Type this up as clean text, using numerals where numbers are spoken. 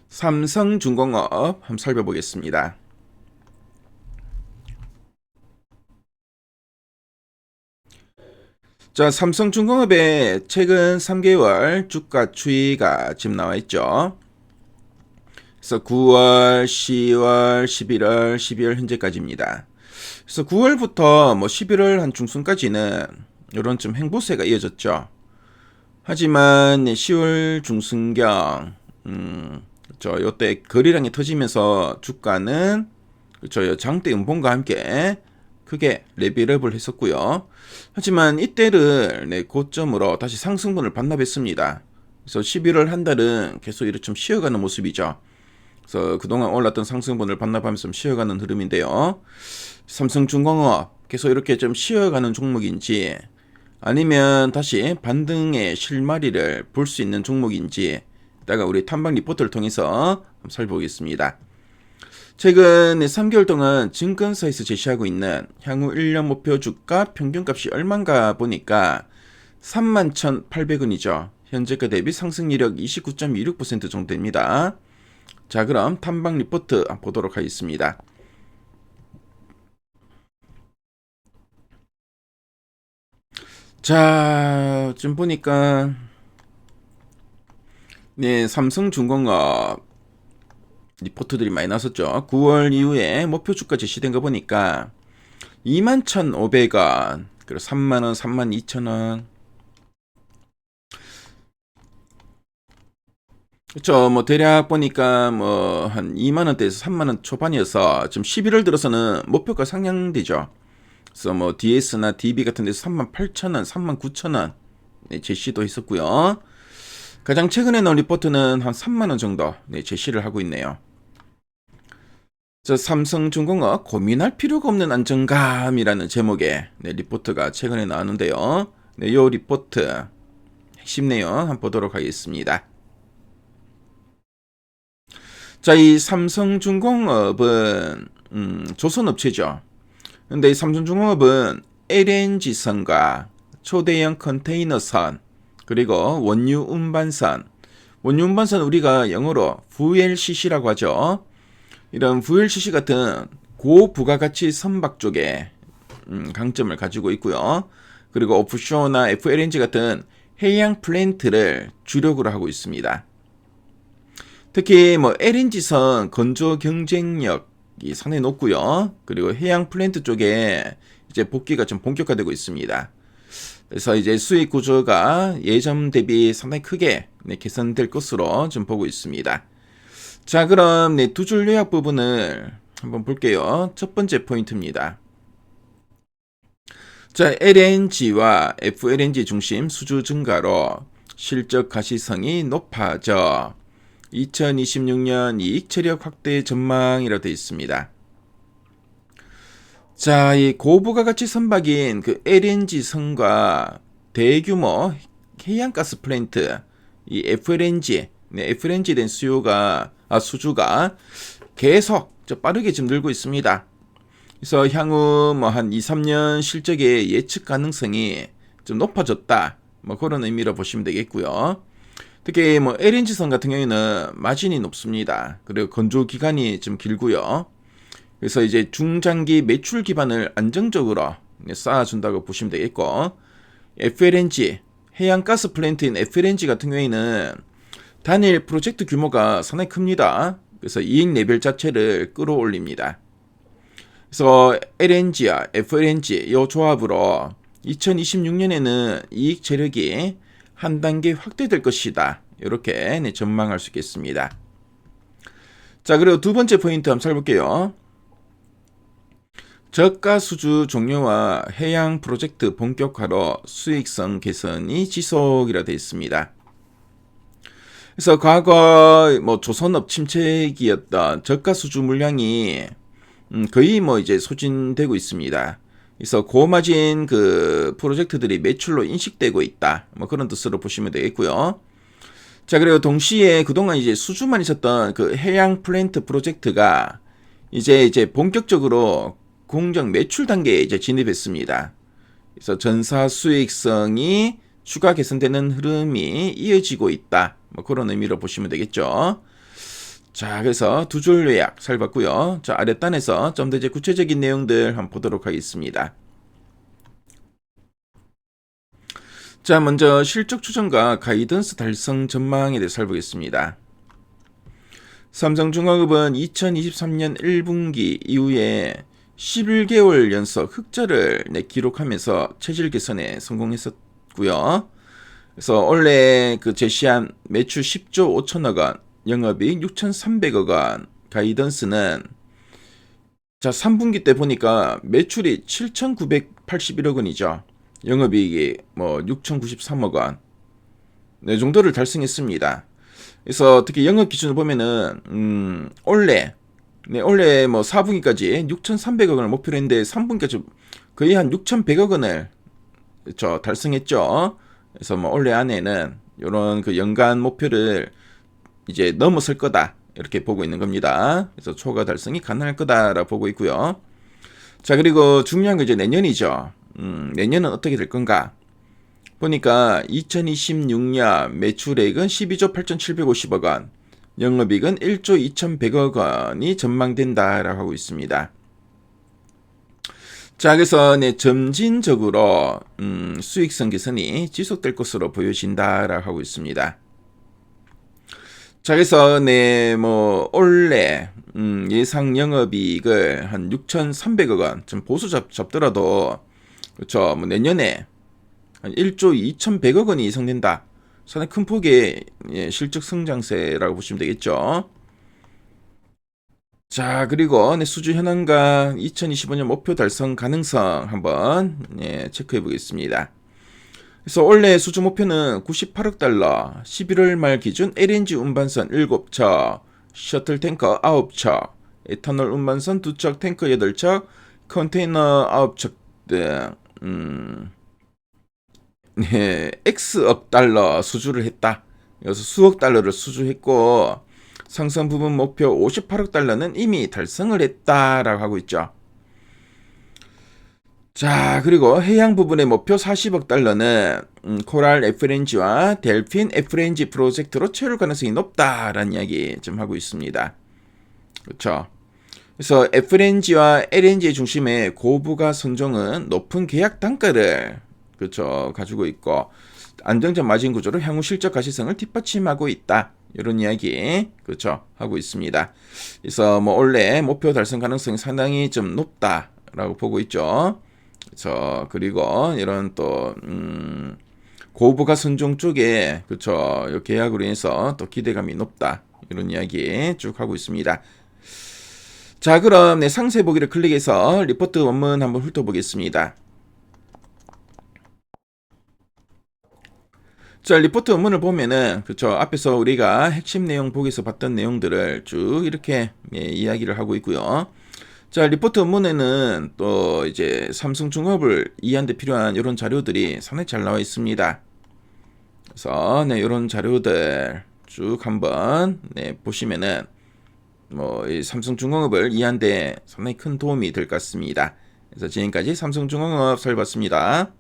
삼성중공업 한번 살펴보겠습니다. 자, 삼성중공업의 최근 3개월 주가 추이가 지금 나와 있죠. 그래서 9월, 10월, 11월, 12월 현재까지입니다. 그래서 9월부터 11월 한 중순까지는 이런 좀 행보세가 이어졌죠. 하지만 10월 중순경 요때 거래량이 터지면서 주가는 장대 음봉과 함께 크게 레벨업을 했었고요. 하지만 이때를 고점으로 다시 상승분을 반납했습니다. 그래서 11월 한 달은 계속 이렇게 좀 쉬어가는 모습이죠. 그래서 그동안 올랐던 상승분을 반납하면서 좀 쉬어가는 흐름인데요. 삼성중공업 계속 이렇게 좀 쉬어가는 종목인지 아니면 다시 반등의 실마리를 볼 수 있는 종목인지 이따가 우리 탐방 리포트를 통해서 한번 살펴보겠습니다. 최근 3개월 동안 증권사에서 제시하고 있는 향후 1년 목표 주가 평균값이 얼마인가 보니까 31,800원이죠. 현재가 대비 상승 이력 29.26% 정도 됩니다. 자, 그럼 탐방 리포트 보도록 하겠습니다. 자, 지금 보니까 삼성중공업 리포트들이 많이 나왔었죠. 9월 이후에 목표 주가 제시된 거 보니까 21,500원, 그리고 3만원, 32,000원. 그쵸, 대략 보니까 한 2만원대에서 3만원 초반이어서 지금 11월 들어서는 목표가 상향되죠. 그래서 DS나 DB 같은 데서 38,000원, 39,000원 제시도 했었고요. 가장 최근에 나온 리포트는 한 3만원 정도 제시를 하고 있네요. 삼성중공업 고민할 필요가 없는 안정감이라는 제목의 리포트가 최근에 나왔는데요. 이 리포트 핵심 내용 한번 보도록 하겠습니다. 자, 이 삼성중공업은 조선업체죠. 근데 이 삼성중공업은 LNG선과 초대형 컨테이너선, 그리고 원유 운반선, 우리가 영어로 VLCC라고 하죠. 이런 VLCC 같은 고부가가치 선박 쪽에 강점을 가지고 있고요. 그리고 오프쇼어나 FLNG 같은 해양 플랜트를 주력으로 하고 있습니다. 특히 LNG선 건조 경쟁력이 상당히 높고요. 그리고 해양 플랜트 쪽에 이제 복귀가 좀 본격화되고 있습니다. 그래서 이제 수익 구조가 예전 대비 상당히 크게 개선될 것으로 좀 보고 있습니다. 자, 그럼 두 줄 요약 부분을 한번 볼게요. 첫 번째 포인트입니다. 자, LNG와 FLNG 중심 수주 증가로 실적 가시성이 높아져 2026년 이익 체력 확대 전망이라고 되어 있습니다. 자, 이 고부가가치 선박인 그 LNG 선과 대규모 해양가스 플랜트, 이 FLNG, FLNG에 대한 수주가 계속 빠르게 지금 늘고 있습니다. 그래서 향후 한 2, 3년 실적의 예측 가능성이 좀 높아졌다. 그런 의미로 보시면 되겠고요. 특히 LNG선 같은 경우에는 마진이 높습니다. 그리고 건조 기간이 좀 길고요. 그래서 이제 중장기 매출 기반을 안정적으로 쌓아준다고 보시면 되겠고, FLNG, 해양가스 플랜트인 FLNG 같은 경우에는 단일 프로젝트 규모가 상당히 큽니다. 그래서 이익 레벨 자체를 끌어올립니다. 그래서 LNG와 FLNG 이 조합으로 2026년에는 이익 체력이 한 단계 확대될 것이다. 이렇게 전망할 수 있겠습니다. 자, 그리고 두 번째 포인트 한번 살펴볼게요. 저가 수주 종료와 해양 프로젝트 본격화로 수익성 개선이 지속이라 되어 있습니다. 그래서 과거 조선업 침체기였던 저가 수주 물량이 거의 이제 소진되고 있습니다. 그래서 고마진 그 프로젝트들이 매출로 인식되고 있다. 그런 뜻으로 보시면 되겠고요. 자, 그리고 동시에 그동안 이제 수주만 있었던 그 해양 플랜트 프로젝트가 이제 본격적으로 공정 매출 단계에 이제 진입했습니다. 그래서 전사 수익성이 추가 개선되는 흐름이 이어지고 있다. 그런 의미로 보시면 되겠죠. 자, 그래서 두 줄 요약 살펴봤고요. 자, 아랫단에서 좀 더 이제 구체적인 내용들 한번 보도록 하겠습니다. 자, 먼저 실적 추정과 가이던스 달성 전망에 대해 살펴보겠습니다. 삼성중공업은 2023년 1분기 이후에 11개월 연속 흑자를 기록하면서 체질 개선에 성공했었고요. 그래서 원래 그 제시한 매출 10조 5천억 원, 영업이익 6,300억 원, 가이던스는 자 3분기 때 보니까 매출이 7,981억 원이죠. 영업이익이 뭐 6,093억 원. 네 정도를 달성했습니다. 그래서 특히 영업 기준을 보면은 원래 뭐 4분기까지 6,300억 원을 목표로 했는데 3분기까지 거의 한 6,100억 원을 달성했죠. 그래서 뭐 올해 안에는 이런 그 연간 목표를 이제 넘어설 거다 이렇게 보고 있는 겁니다. 그래서 초과 달성이 가능할 거다라고 보고 있고요. 자 그리고 중요한 건 이제 내년이죠. 내년은 어떻게 될 건가? 보니까 2026년 매출액은 12조 8,750억 원, 영업이익은 1조 2,100억 원이 전망된다라고 하고 있습니다. 자, 그래서 점진적으로 수익성 개선이 지속될 것으로 보여진다라고 하고 있습니다. 자, 그래서 뭐 올해 예상 영업이익을 한 6,300억 원, 좀 보수 잡더라도 그렇죠. 뭐 내년에 한 1조 2,100억 원이 예상된다. 상당히 큰 폭의 실적 성장세라고 보시면 되겠죠. 자, 그리고 수주 현황과 2025년 목표 달성 가능성 한번 체크해 보겠습니다. 그래서 올해 수주 목표는 98억 달러, 11월 말 기준 LNG 운반선 7척, 셔틀 탱커 9척, 에탄올 운반선 2척, 탱커 8척, 컨테이너 9척 등 X억 달러 수주를 했다. 그래서 수억 달러를 수주했고 상선 부분 목표 58억 달러는 이미 달성을 했다라고 하고 있죠. 자, 그리고 해양 부분의 목표 40억 달러는 코랄 FLNG와 델핀 FLNG 프로젝트로 채울 가능성이 높다라는 이야기 좀 하고 있습니다. 그렇죠. 그래서 FLNG와 LNG의 중심에 고부가 선종은 높은 계약 단가를 그렇죠 가지고 있고 안정적 마진 구조로 향후 실적 가시성을 뒷받침하고 있다. 이런 이야기 그렇죠 하고 있습니다. 그래서 뭐 올해 목표 달성 가능성이 상당히 좀 높다라고 보고 있죠. 그렇죠. 그리고 이런 또 고부가 선종 쪽에 그렇죠 이 계약으로 인해서 또 기대감이 높다. 이런 이야기 쭉 하고 있습니다. 자, 그럼 상세 보기를 클릭해서 리포트 원문 한번 훑어보겠습니다. 자, 리포트 원문을 보면은 그쵸 앞에서 우리가 핵심 내용 보기에서 봤던 내용들을 쭉 이렇게 이야기를 하고 있고요. 자, 리포트 원문에는 또 이제 삼성중업을 이해하는 데 필요한 이런 자료들이 상당히 잘 나와 있습니다. 그래서 이런 자료들 쭉 한번 보시면은 뭐 이 삼성중공업을 이해하는 데 상당히 큰 도움이 될 것 같습니다. 그래서 지금까지 삼성중공업 살펴봤습니다.